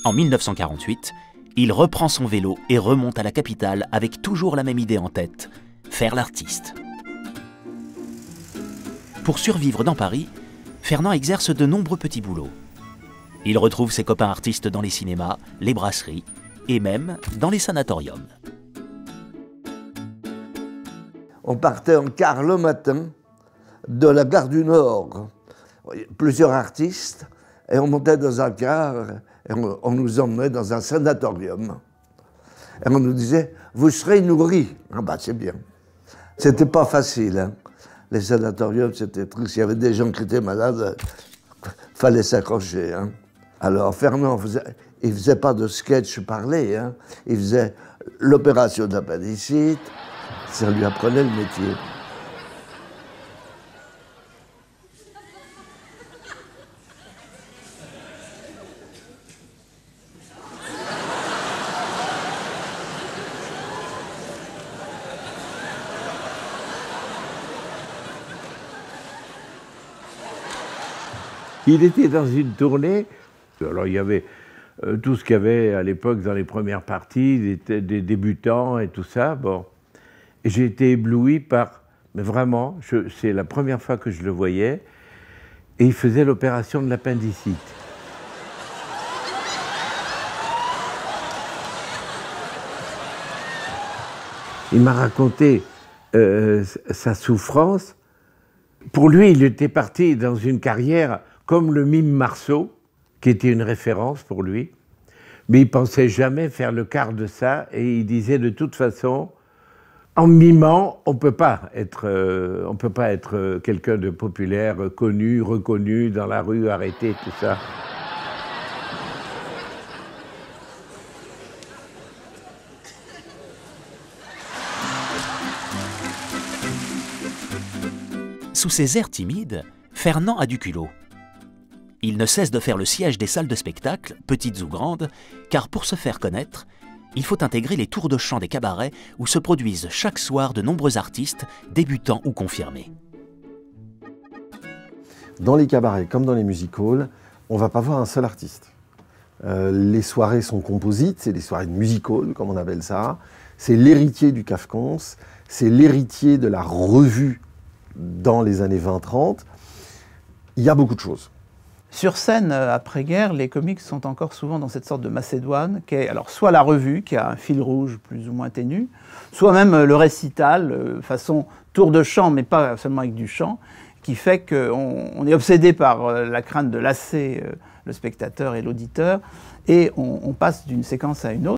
En 1948, il reprend son vélo et remonte à la capitale avec toujours la même idée en tête, faire l'artiste. Pour survivre dans Paris, Fernand exerce de nombreux petits boulots. Il retrouve ses copains artistes dans les cinémas, les brasseries et même dans les sanatoriums. On partait en car le matin de la gare du Nord, plusieurs artistes, et on montait dans un car et on nous emmenait dans un sanatorium. Et on nous disait, vous serez nourris. Ah bah c'est bien. C'était pas facile, hein. Les sanatoriums, c'était triste. Il y avait des gens qui étaient malades, fallait s'accrocher, hein. Alors Fernand, il faisait pas de sketch parlé, hein. Il faisait l'opération d'appendicite, ça lui apprenait le métier. Il était dans une tournée, alors il y avait tout ce qu'il y avait à l'époque dans les premières parties, des débutants et tout ça, bon. Et j'ai été ébloui par, mais vraiment, c'est la première fois que je le voyais, et il faisait l'opération de l'appendicite. Il m'a raconté sa souffrance. Pour lui, il était parti dans une carrière comme le mime Marceau, qui était une référence pour lui, mais il ne pensait jamais faire le quart de ça, et il disait de toute façon, en mimant, on ne peut pas être quelqu'un de populaire, connu, reconnu, dans la rue, arrêté, tout ça. Sous ses airs timides, Fernand a du culot. Il ne cesse de faire le siège des salles de spectacle, petites ou grandes, car pour se faire connaître, il faut intégrer les tours de chant des cabarets où se produisent chaque soir de nombreux artistes, débutants ou confirmés. Dans les cabarets, comme dans les music-halls, on ne va pas voir un seul artiste. Les soirées sont composites, c'est des soirées de music-hall, comme on appelle ça. C'est l'héritier du Kafkans, c'est l'héritier de la revue dans les années 20-30. Il y a beaucoup de choses. Sur scène, après-guerre, les comiques sont encore souvent dans cette sorte de Macédoine, qui est alors soit la revue, qui a un fil rouge plus ou moins ténu, soit même le récital, façon tour de chant, mais pas seulement avec du chant, qui fait qu'on est obsédé par la crainte de lasser le spectateur et l'auditeur, et on passe d'une séquence à une autre.